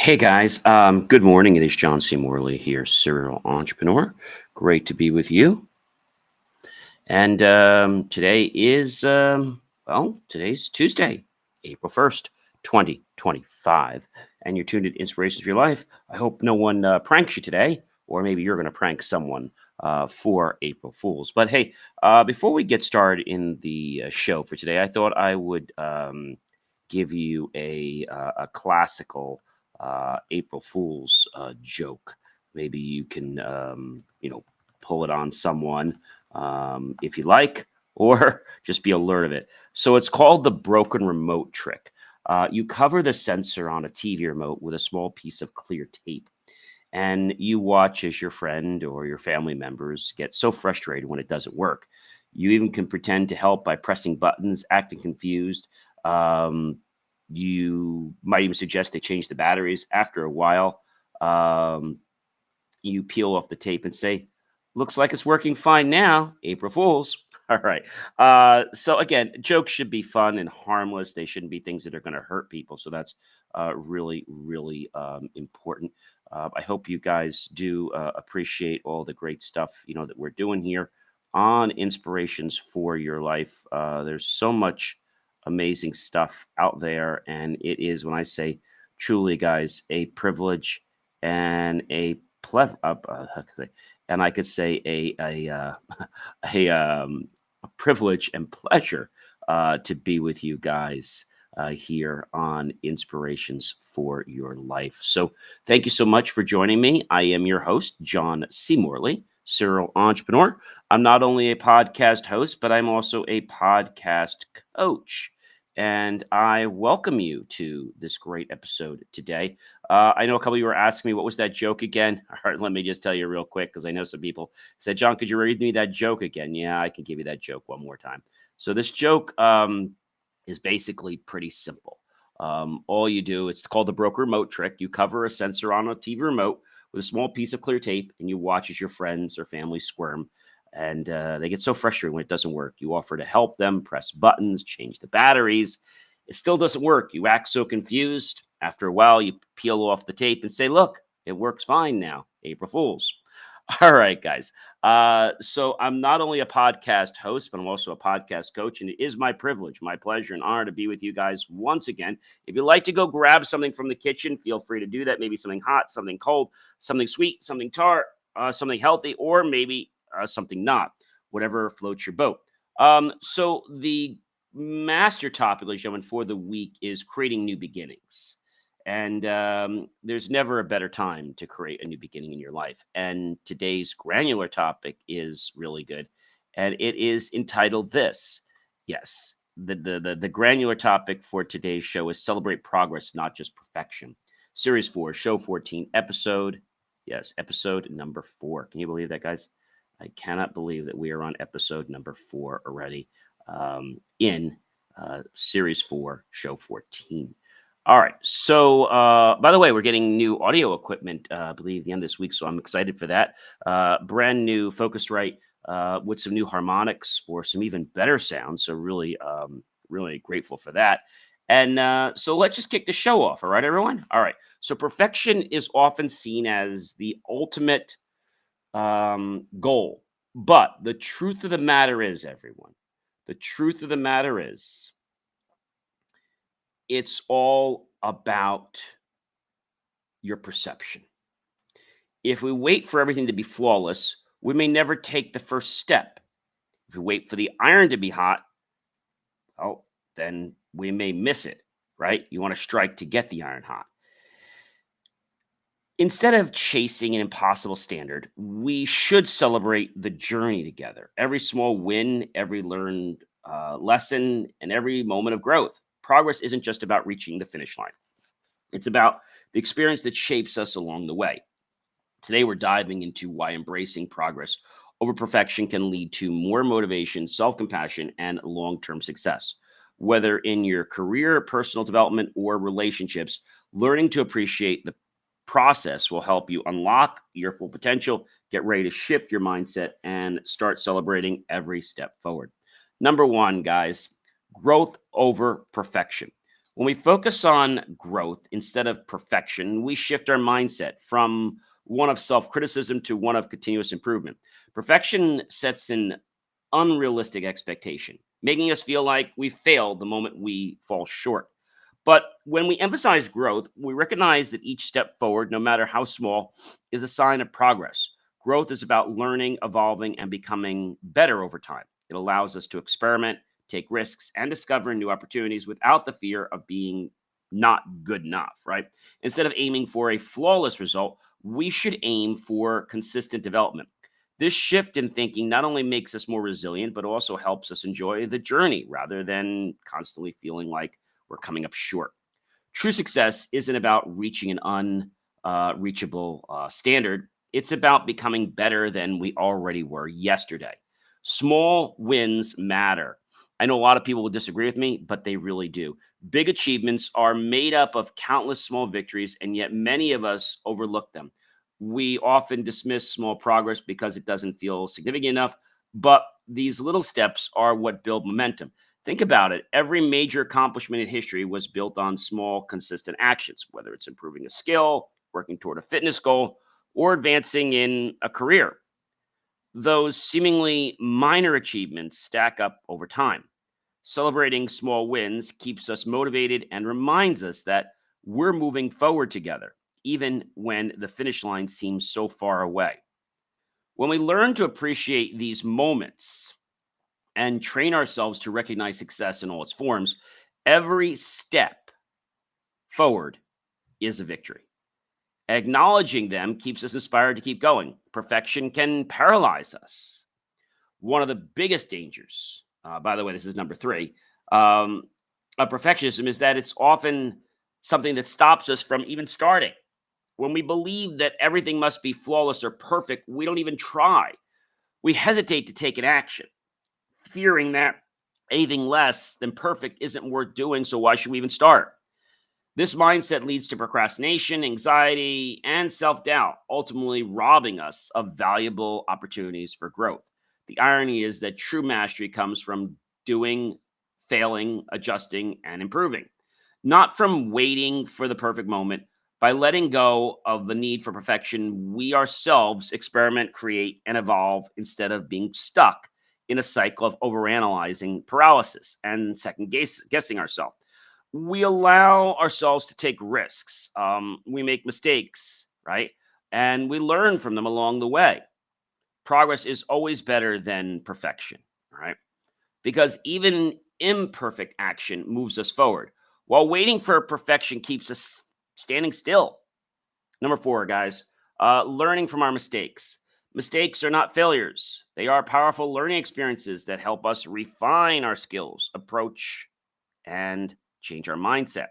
Hey guys, good morning. It is John C. Morley here, serial entrepreneur. Great to be with you. And today is, today's Tuesday, April 1st, 2025. And you're tuned to Inspirations for Your Life. I hope no one pranks you today, or maybe you're going to prank someone for April Fools. But hey, before we get started in the show for today, I thought I would give you a classical April Fool's joke. Maybe you can, pull it on someone if you like, or just be alert of it. So it's called the broken remote trick. You cover the sensor on a TV remote with a small piece of clear tape, and you watch as your friend or your family members get so frustrated when it doesn't work. You even can pretend to help by pressing buttons, acting confused. Um, you might even suggest they change the batteries. After a while, you peel off the tape and say, "Looks like it's working fine now. April Fools." All right. So again, jokes should be fun and harmless. They shouldn't be things that are going to hurt people. So that's really, really important. I hope you guys do appreciate all the great stuff that we're doing here on Inspirations for Your Life. There's so much amazing stuff out there, and it is, when I say truly, guys, a privilege and how can I say, and I could say a privilege and pleasure to be with you guys here on Inspirations for Your Life. So thank you so much for joining me. I am your host, John C. Morley, serial entrepreneur. I'm not only a podcast host, but I'm also a podcast coach. And I welcome you to this great episode today. I know a couple of you were asking me, what was that joke again? All right, let me just tell you real quick, because I know some people said, John, could you read me that joke again? Yeah, I can give you that joke one more time. So this joke is basically pretty simple. All you do, it's called the broke remote trick. You cover a sensor on a TV remote with a small piece of clear tape, and you watch as your friends or family squirm. And they get so frustrated when it doesn't work. You offer to help them, press buttons, change the batteries. It still doesn't work. You act so confused. After a while, you peel off the tape and say, "Look, it works fine now. April Fools." All right, guys. So I'm not only a podcast host, but I'm also a podcast coach. And it is my privilege, my pleasure, and honor to be with you guys once again. If you'd like to go grab something from the kitchen, feel free to do that. Maybe something hot, something cold, something sweet, something tart, something healthy, or maybe something not, whatever floats your boat. So the master topic, ladies and gentlemen, for the week is creating new beginnings. And there's never a better time to create a new beginning in your life. And today's granular topic is really good. And it is entitled this. Yes, the granular topic for today's show is celebrate progress, not just perfection. Series 4, Show 14, episode number 4. Can you believe that, guys? I cannot believe that we are on episode number 4 already in Series 4, Show 14. All right. So, by the way, we're getting new audio equipment, I believe, the end of this week. So I'm excited for that. Brand new Focusrite with some new harmonics for some even better sound. So really, really grateful for that. And so let's just kick the show off. All right, everyone. All right. So perfection is often seen as the ultimate goal. But the truth of the matter is, everyone, the truth of the matter is, it's all about your perception. If we wait for everything to be flawless, we may never take the first step. If we wait for the iron to be hot, well, then we may miss it, right? You want to strike to get the iron hot. Instead of chasing an impossible standard, we should celebrate the journey together. Every small win, every learned lesson, and every moment of growth. Progress isn't just about reaching the finish line. It's about the experience that shapes us along the way. Today, we're diving into why embracing progress over perfection can lead to more motivation, self-compassion, and long-term success. Whether in your career, personal development, or relationships, learning to appreciate the process will help you unlock your full potential, get ready to shift your mindset, and start celebrating every step forward. Number one, guys, growth over perfection. When we focus on growth instead of perfection, we shift our mindset from one of self criticism to one of continuous improvement. Perfection sets an unrealistic expectation, making us feel like we fail the moment we fall short. But when we emphasize growth, we recognize that each step forward, no matter how small, is a sign of progress. Growth is about learning, evolving, and becoming better over time. It allows us to experiment, take risks, and discover new opportunities without the fear of being not good enough, right? Instead of aiming for a flawless result, we should aim for consistent development. This shift in thinking not only makes us more resilient, but also helps us enjoy the journey rather than constantly feeling like we're coming up short. True success isn't about reaching an unreachable standard. It's about becoming better than we already were yesterday. Small wins matter. I know a lot of people will disagree with me, but they really do. Big achievements are made up of countless small victories, and yet many of us overlook them. We often dismiss small progress because it doesn't feel significant enough, but these little steps are what build momentum. Think about it. Every major accomplishment in history was built on small, consistent actions, whether it's improving a skill, working toward a fitness goal, or advancing in a career. Those seemingly minor achievements stack up over time. Celebrating small wins keeps us motivated and reminds us that we're moving forward together, even when the finish line seems so far away. When we learn to appreciate these moments, and train ourselves to recognize success in all its forms, every step forward is a victory. Acknowledging them keeps us inspired to keep going. Perfection can paralyze us. One of the biggest dangers, by the way, this is number three, um, of perfectionism is that it's often something that stops us from even starting. When we believe that everything must be flawless or perfect, we don't even try. We hesitate to take an action, fearing that anything less than perfect isn't worth doing. So why should we even start? This mindset leads to procrastination, anxiety, and self doubt, ultimately robbing us of valuable opportunities for growth. The irony is that true mastery comes from doing, failing, adjusting, and improving, not from waiting for the perfect moment. By letting go of the need for perfection, we ourselves experiment, create, and evolve instead of being stuck in a cycle of overanalyzing paralysis and guessing ourselves. We allow ourselves to take risks. We make mistakes, right? And we learn from them along the way. Progress is always better than perfection, right? Because even imperfect action moves us forward, while waiting for perfection keeps us standing still. Number four, guys, learning from our mistakes. Mistakes are not failures, they are powerful learning experiences that help us refine our skills, approach, and change our mindset.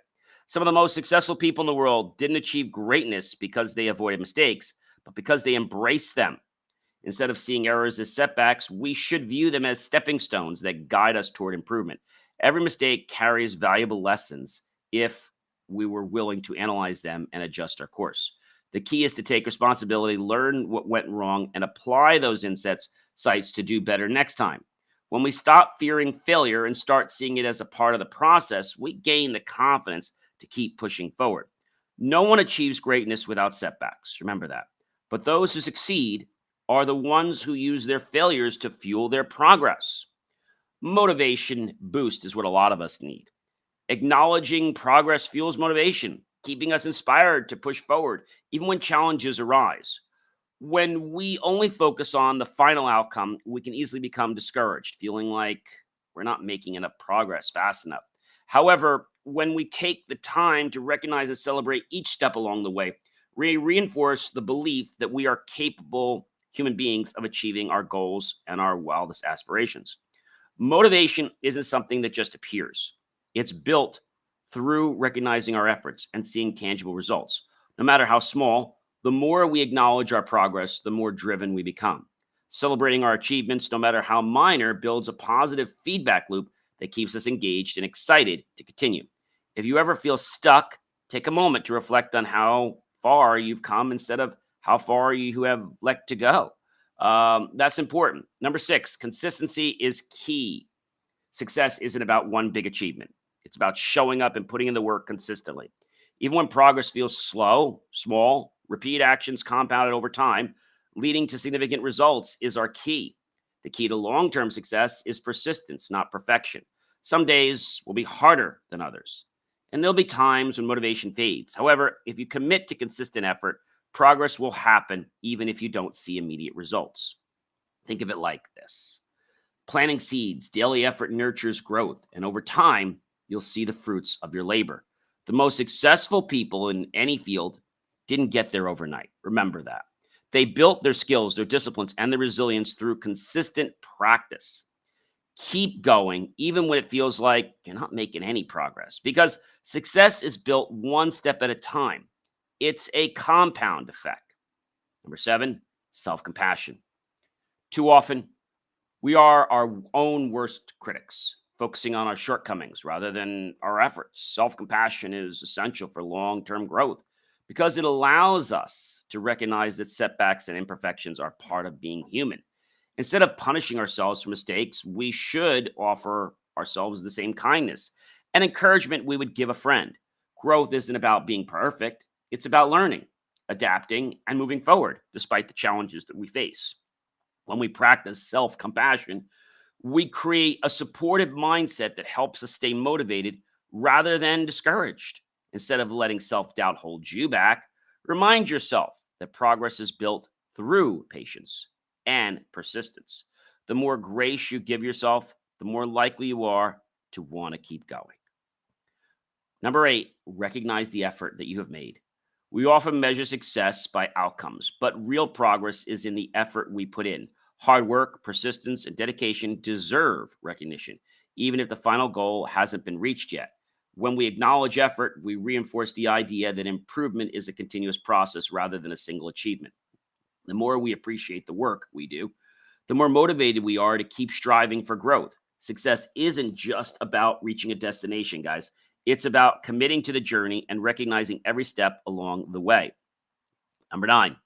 Some of the most successful people in the world didn't achieve greatness because they avoided mistakes, but because they embraced them. Instead of seeing errors as setbacks, we should view them as stepping stones that guide us toward improvement. Every mistake carries valuable lessons if we were willing to analyze them and adjust our course. The key is to take responsibility, learn what went wrong, and apply those insights to do better next time. When we stop fearing failure and start seeing it as a part of the process, we gain the confidence to keep pushing forward. No one achieves greatness without setbacks. Remember that. But those who succeed are the ones who use their failures to fuel their progress. Motivation boost is what a lot of us need. Acknowledging progress fuels motivation, keeping us inspired to push forward, even when challenges arise. When we only focus on the final outcome, we can easily become discouraged, feeling like we're not making enough progress fast enough. However, when we take the time to recognize and celebrate each step along the way, we reinforce the belief that we are capable human beings of achieving our goals and our wildest aspirations. Motivation isn't something that just appears, it's built through recognizing our efforts and seeing tangible results. No matter how small, the more we acknowledge our progress, the more driven we become. Celebrating our achievements, no matter how minor, builds a positive feedback loop that keeps us engaged and excited to continue. If you ever feel stuck, take a moment to reflect on how far you've come instead of how far you have left to go. That's important. Number six, consistency is key. Success isn't about one big achievement. It's about showing up and putting in the work consistently. Even when progress feels slow, small, repeat actions compounded over time, leading to significant results is our key. The key to long term success is persistence, not perfection. Some days will be harder than others, and there'll be times when motivation fades. However, if you commit to consistent effort, progress will happen even if you don't see immediate results. Think of it like this: planting seeds, daily effort nurtures growth, and over time, you'll see the fruits of your labor. The most successful people in any field didn't get there overnight. Remember that. They built their skills, their disciplines, and their resilience through consistent practice. Keep going, even when it feels like you're not making any progress, because success is built one step at a time. It's a compound effect. Number seven, self compassion. Too often, we are our own worst critics, focusing on our shortcomings rather than our efforts. Self compassion is essential for long term growth because it allows us to recognize that setbacks and imperfections are part of being human. Instead of punishing ourselves for mistakes, we should offer ourselves the same kindness and encouragement we would give a friend. Growth isn't about being perfect, it's about learning, adapting, and moving forward despite the challenges that we face. When we practice self compassion, we create a supportive mindset that helps us stay motivated rather than discouraged. Instead of letting self doubt hold you back, remind yourself that progress is built through patience and persistence. The more grace you give yourself, the more likely you are to want to keep going. Number eight, recognize the effort that you have made. We often measure success by outcomes, but real progress is in the effort we put in. Hard work, persistence, and dedication deserve recognition, even if the final goal hasn't been reached yet. When we acknowledge effort, we reinforce the idea that improvement is a continuous process rather than a single achievement. The more we appreciate the work we do, the more motivated we are to keep striving for growth. Success isn't just about reaching a destination, guys. It's about committing to the journey and recognizing every step along the way. Number nine,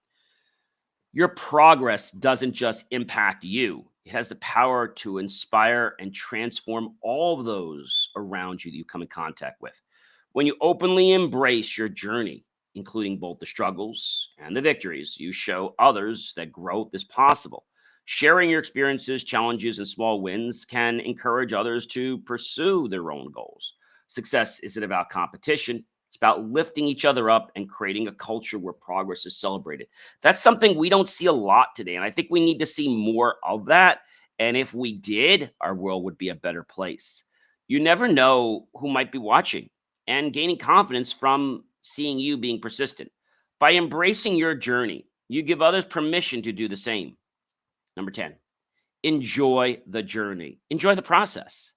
your progress doesn't just impact you, it has the power to inspire and transform all of those around you that you come in contact with. When you openly embrace your journey, including both the struggles and the victories, you show others that growth is possible. Sharing your experiences, challenges, and small wins can encourage others to pursue their own goals. Success isn't about competition, it's about lifting each other up and creating a culture where progress is celebrated. That's something we don't see a lot today. And I think we need to see more of that. And if we did, our world would be a better place. You never know who might be watching, and gaining confidence from seeing you being persistent. By embracing your journey, you give others permission to do the same. Number 10, enjoy the journey, enjoy the process.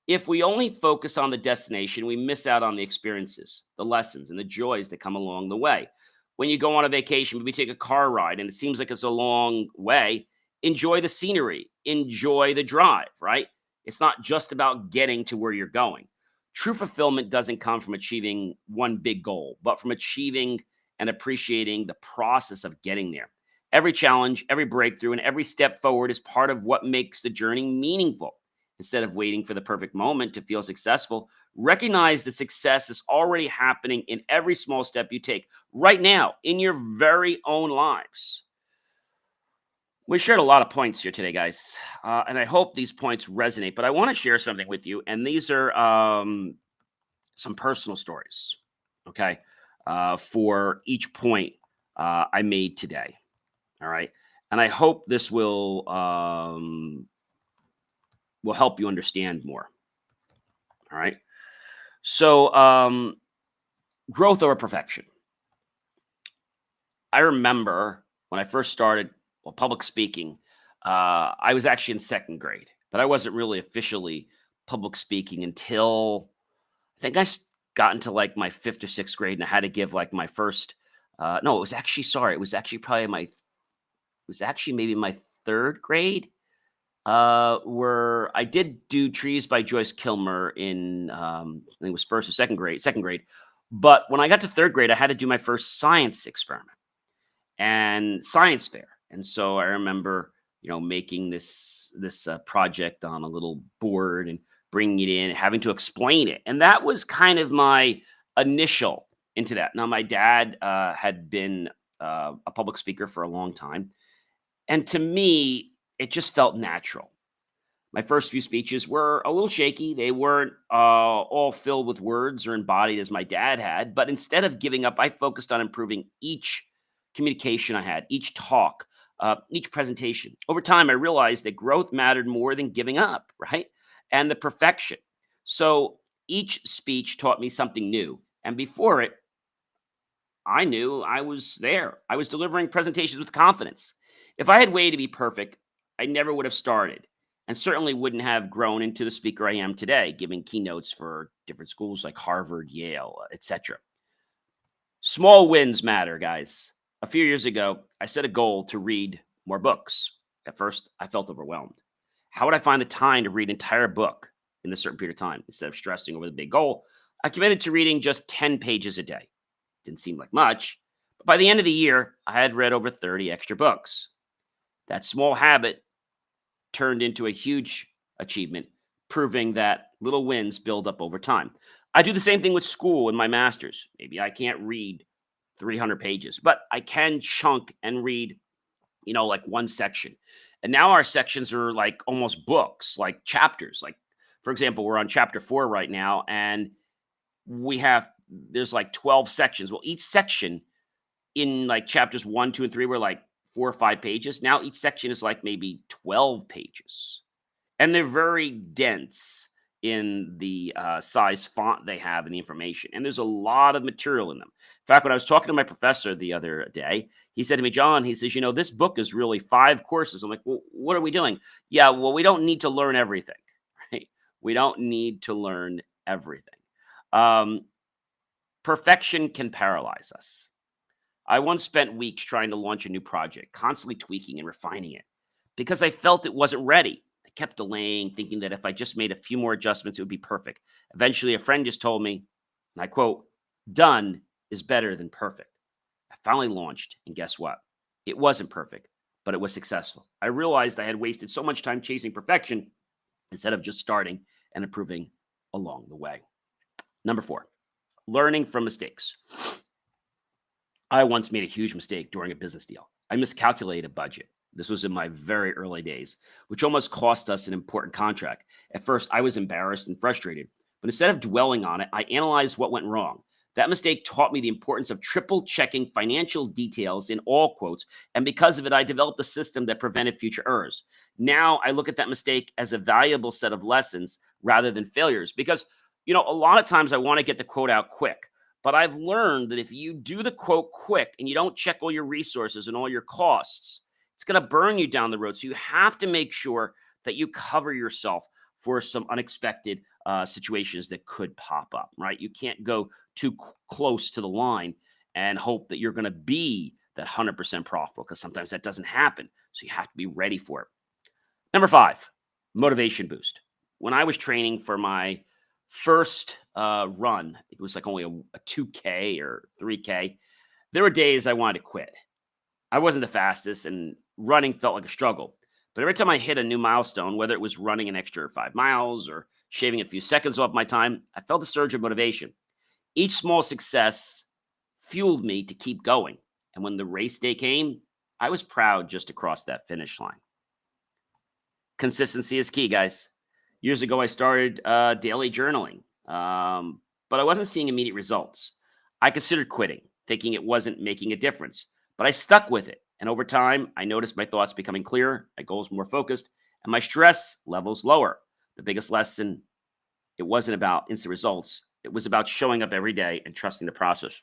If we only focus on the destination, we miss out on the experiences, the lessons, and the joys that come along the way. When you go on a vacation, maybe take a car ride and it seems like it's a long way, enjoy the scenery, enjoy the drive, right? It's not just about getting to where you're going. True fulfillment doesn't come from achieving one big goal, but from achieving and appreciating the process of getting there. Every challenge, every breakthrough, and every step forward is part of what makes the journey meaningful. Instead of waiting for the perfect moment to feel successful, recognize that success is already happening in every small step you take right now in your very own lives. We shared a lot of points here today, guys, and I hope these points resonate. But I want to share something with you, and these are some personal stories, okay, for each point I made today. All right, and I hope this will help you understand more. All right. So, growth over perfection. I remember when I first started public speaking, I was actually in second grade, but I wasn't really officially public speaking until I think got into like my fifth or sixth grade, and I had to give like my first. No, it was actually sorry. It was actually probably my. It was actually maybe my third grade. Where I did do Trees by Joyce Kilmer in, I think it was first or second grade. But when I got to third grade, I had to do my first science experiment and science fair. And so I remember, making this project on a little board and bringing it in, having to explain it. And that was kind of my initial into that. Now, my dad had been a public speaker for a long time. And to me, it just felt natural. My first few speeches were a little shaky. They weren't all filled with words or embodied as my dad had. But instead of giving up, I focused on improving each communication I had, each talk, each presentation. Over time, I realized that growth mattered more than giving up, right? And the perfection. So each speech taught me something new. And before it, I knew I was there. I was delivering presentations with confidence. If I had waited to be perfect, I never would have started and certainly wouldn't have grown into the speaker I am today, giving keynotes for different schools like Harvard, Yale, etc. Small wins matter, guys. A few years ago, I set a goal to read more books. At first, I felt overwhelmed. How would I find the time to read an entire book in a certain period of time? Instead of stressing over the big goal, I committed to reading just 10 pages a day. Didn't seem like much, but by the end of the year, I had read over 30 extra books. That small habit turned into a huge achievement, proving that little wins build up over time. I do the same thing with school and my master's. Maybe I can't read 300 pages, but I can chunk and read, like one section. And now our sections are like almost books, like chapters. Like, for example, we're on chapter 4 right now, and there's like 12 sections. Well, each section in like chapters 1, 2, and 3 were like 4 or 5 pages. Now each section is like maybe 12 pages. And they're very dense in the size font they have and the information. And there's a lot of material in them. In fact, when I was talking to my professor the other day, he said to me, John, he says, this book is really 5 courses. I'm like, well, what are we doing? Yeah, well, we don't need to learn everything, right? We don't need to learn everything. Perfection can paralyze us. I once spent weeks trying to launch a new project, constantly tweaking and refining it because I felt it wasn't ready. I kept delaying, thinking that if I just made a few more adjustments, it would be perfect. Eventually, a friend just told me, and I quote, done is better than perfect. I finally launched, and guess what? It wasn't perfect, but it was successful. I realized I had wasted so much time chasing perfection instead of just starting and improving along the way. Number 4, learning from mistakes. I once made a huge mistake during a business deal. I miscalculated a budget. This was in my very early days, which almost cost us an important contract. At first, I was embarrassed and frustrated, but instead of dwelling on it, I analyzed what went wrong. That mistake taught me the importance of triple checking financial details in all quotes, and because of it, I developed a system that prevented future errors. Now I look at that mistake as a valuable set of lessons rather than failures because, a lot of times I want to get the quote out quick. But I've learned that if you do the quote quick and you don't check all your resources and all your costs, it's going to burn you down the road. So you have to make sure that you cover yourself for some unexpected situations that could pop up, right? You can't go too close to the line and hope that you're going to be that 100% profitable because sometimes that doesn't happen. So you have to be ready for it. Number 5, motivation boost. When I was training for my first run, it was like only a 2K or 3K. There were days I wanted to quit. I wasn't the fastest, and running felt like a struggle. But every time I hit a new milestone, whether it was running an extra 5 miles or shaving a few seconds off my time, I felt a surge of motivation. Each small success fueled me to keep going. And when the race day came, I was proud just to cross that finish line. Consistency is key, guys. Years ago, I started daily journaling, but I wasn't seeing immediate results. I considered quitting, thinking it wasn't making a difference, but I stuck with it. And over time, I noticed my thoughts becoming clearer, my goals more focused, and my stress levels lower. The biggest lesson, it wasn't about instant results. It was about showing up every day and trusting the process.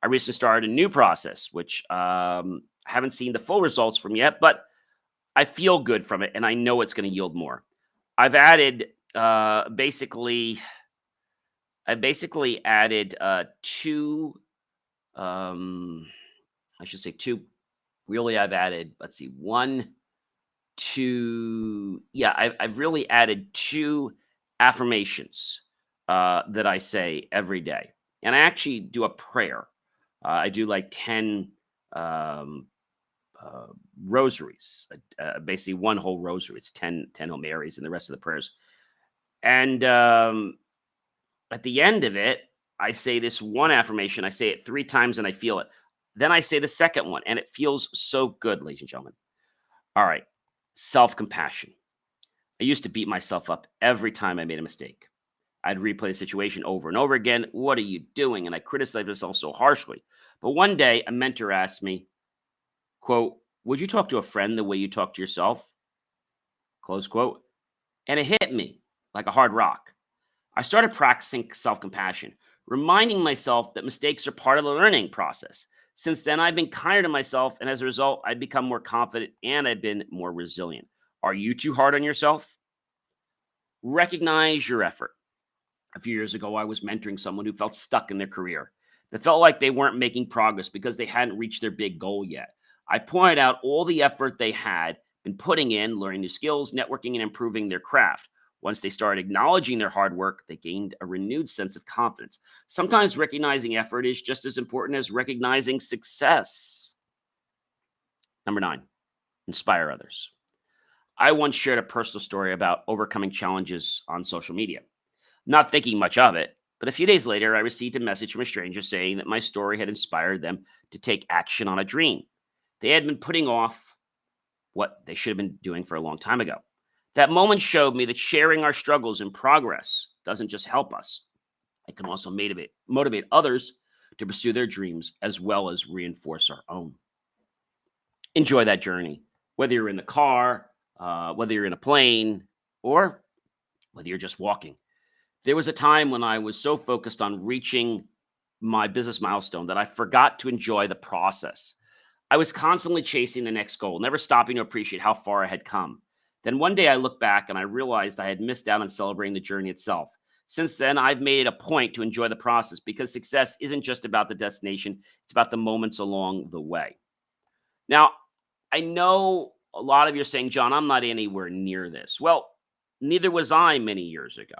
I recently started a new process, which I haven't seen the full results from yet, but I feel good from it, and I know it's going to yield more. I've added I basically added 2, I should say 2. Really, I've added, let's see, 1, 2. Yeah, I've really added 2 affirmations that I say every day. And I actually do a prayer. I do like 10 um, uh, rosaries, basically one whole rosary. It's 10 Hail Marys and the rest of the prayers. And at the end of it, I say this one affirmation. I say it 3 times and I feel it. Then I say the second one, and it feels so good, ladies and gentlemen. All right, self compassion. I used to beat myself up every time I made a mistake. I'd replay the situation over and over again. What are you doing? And I criticized myself so harshly. But one day, a mentor asked me, quote, would you talk to a friend the way you talk to yourself? Close quote. And it hit me like a hard rock. I started practicing self compassion, reminding myself that mistakes are part of the learning process. Since then, I've been kinder to myself, and as a result, I've become more confident and I've been more resilient. Are you too hard on yourself? Recognize your effort. A few years ago, I was mentoring someone who felt stuck in their career. They felt like they weren't making progress because they hadn't reached their big goal yet. I pointed out all the effort they had been putting in, learning new skills, networking, and improving their craft. Once they started acknowledging their hard work, they gained a renewed sense of confidence. Sometimes recognizing effort is just as important as recognizing success. Number 9, inspire others. I once shared a personal story about overcoming challenges on social media. Not thinking much of it, but a few days later, I received a message from a stranger saying that my story had inspired them to take action on a dream they had been putting off, what they should have been doing for a long time ago. That moment showed me that sharing our struggles and progress doesn't just help us, it can also motivate others to pursue their dreams as well as reinforce our own. Enjoy that journey, whether you're in the car, whether you're in a plane, or whether you're just walking. There was a time when I was so focused on reaching my business milestone that I forgot to enjoy the process. I was constantly chasing the next goal, never stopping to appreciate how far I had come. Then one day I looked back and I realized I had missed out on celebrating the journey itself. Since then, I've made it a point to enjoy the process because success isn't just about the destination, it's about the moments along the way. Now, I know a lot of you are saying, John, I'm not anywhere near this. Well, neither was I many years ago.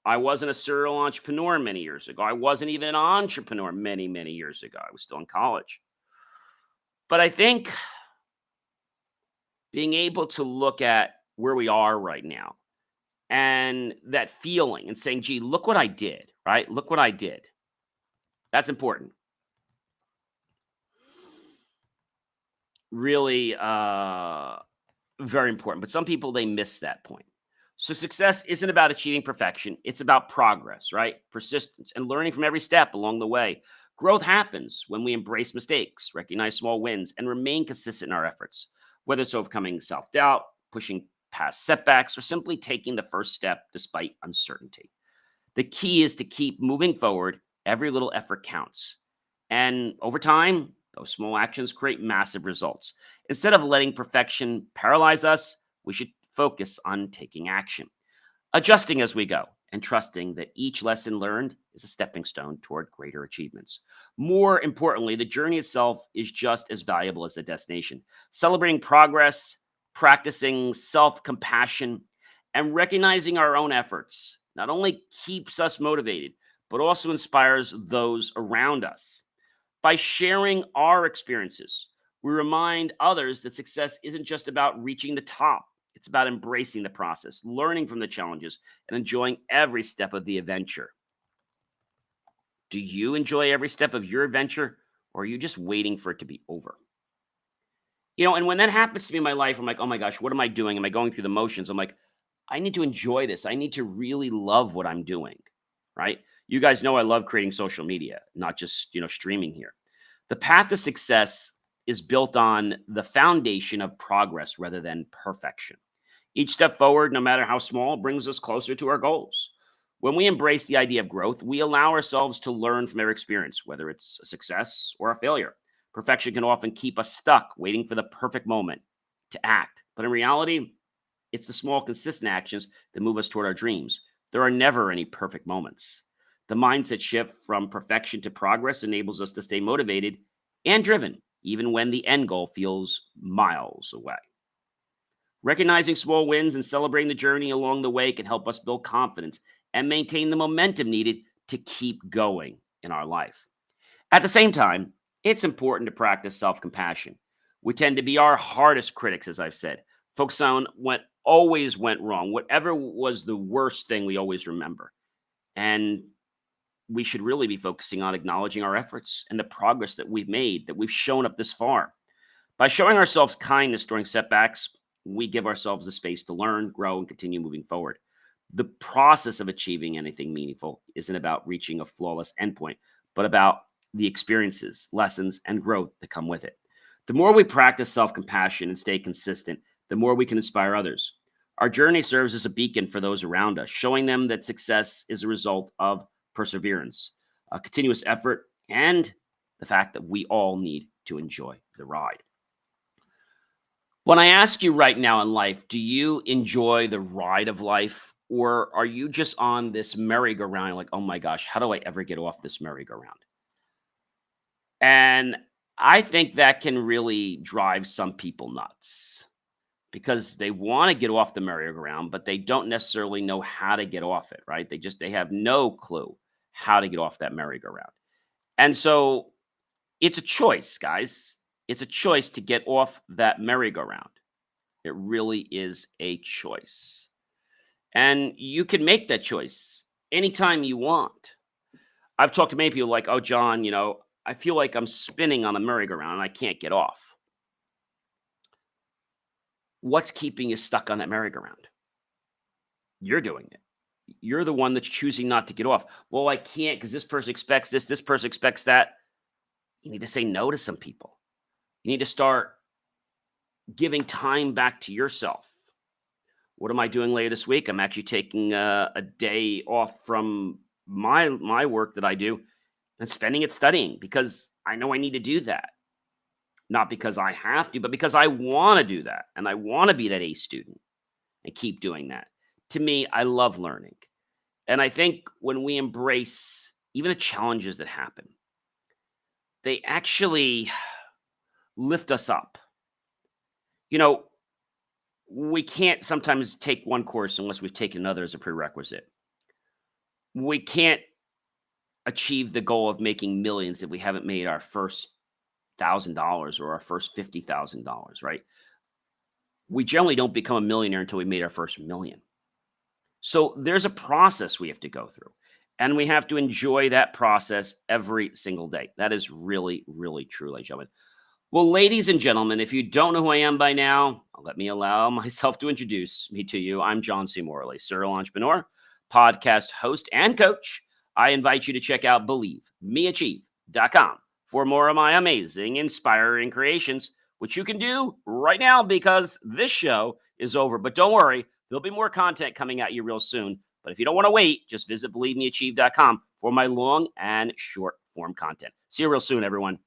I wasn't a serial entrepreneur many years ago. I wasn't even an entrepreneur many, many years ago. I was still in college. But I think being able to look at where we are right now and that feeling and saying, gee, look what I did, right? Look what I did. That's important. Really very important. But some people, they miss that point. So success isn't about achieving perfection. It's about progress, right? Persistence and learning from every step along the way. Growth happens when we embrace mistakes, recognize small wins, and remain consistent in our efforts, whether it's overcoming self-doubt, pushing past setbacks, or simply taking the first step despite uncertainty. The key is to keep moving forward. Every little effort counts. And over time, those small actions create massive results. Instead of letting perfection paralyze us, we should focus on taking action, adjusting as we go, and trusting that each lesson learned is a stepping stone toward greater achievements. More importantly, the journey itself is just as valuable as the destination. Celebrating progress, practicing self compassion, and recognizing our own efforts not only keeps us motivated, but also inspires those around us. By sharing our experiences, we remind others that success isn't just about reaching the top. It's about embracing the process, learning from the challenges, and enjoying every step of the adventure. Do you enjoy every step of your adventure, or are you just waiting for it to be over? And when that happens to me in my life, I'm like, oh my gosh, what am I doing? Am I going through the motions? I'm like, I need to enjoy this. I need to really love what I'm doing, right? You guys know I love creating social media, not just, streaming here. The path to success is built on the foundation of progress rather than perfection. Each step forward, no matter how small, brings us closer to our goals. When we embrace the idea of growth, we allow ourselves to learn from every experience, whether it's a success or a failure. Perfection can often keep us stuck, waiting for the perfect moment to act. But in reality, it's the small, consistent actions that move us toward our dreams. There are never any perfect moments. The mindset shift from perfection to progress enables us to stay motivated and driven, even when the end goal feels miles away. Recognizing small wins and celebrating the journey along the way can help us build confidence and maintain the momentum needed to keep going in our life. At the same time, it's important to practice self compassion. We tend to be our hardest critics, as I've said, Focus on what always went wrong. Whatever was the worst thing, we always remember. And we should really be focusing on acknowledging our efforts and the progress that we've made, that we've shown up this far. By showing ourselves kindness during setbacks, we give ourselves the space to learn, grow, and continue moving forward. The process of achieving anything meaningful isn't about reaching a flawless endpoint, but about the experiences, lessons, and growth that come with it. The more we practice self compassion and stay consistent, the more we can inspire others. Our journey serves as a beacon for those around us, showing them that success is a result of perseverance, a continuous effort, and the fact that we all need to enjoy the ride. When I ask you right now in life, do you enjoy the ride of life, or are you just on this merry-go-round like, "Oh my gosh, how do I ever get off this merry-go-round?" And I think that can really drive some people nuts because they wanna get off the merry-go-round, but they don't necessarily know how to get off it, right? They have no clue how to get off that merry-go-round. And so it's a choice, guys. It's a choice to get off that merry-go-round. It really is a choice. And you can make that choice anytime you want. I've talked to many people like, "Oh, John, I feel like I'm spinning on the merry-go-round and I can't get off." What's keeping you stuck on that merry-go-round? You're doing it. You're the one that's choosing not to get off. "Well, I can't because this person expects this person expects that." You need to say no to some people. You need to start giving time back to yourself. What am I doing later this week? I'm actually taking a day off from my work that I do and spending it studying because I know I need to do that. Not because I have to, but because I want to do that and I want to be that A student and keep doing that. To me, I love learning. And I think when we embrace even the challenges that happen, they actually lift us up. You know, we can't sometimes take one course unless we've taken another as a prerequisite. We can't achieve the goal of making millions if we haven't made our first $1,000 or our first $50,000, right? We generally don't become a millionaire until we made our first million. So there's a process we have to go through, and we have to enjoy that process every single day. That is really, really true, ladies and gentlemen. Well, ladies and gentlemen, if you don't know who I am by now, let me allow myself to introduce me to you. I'm John C. Morley, serial entrepreneur, podcast host, and coach. I invite you to check out BelieveMeAchieve.com for more of my amazing, inspiring creations, which you can do right now because this show is over. But don't worry, there'll be more content coming at you real soon. But if you don't want to wait, just visit BelieveMeAchieve.com for my long and short form content. See you real soon, everyone.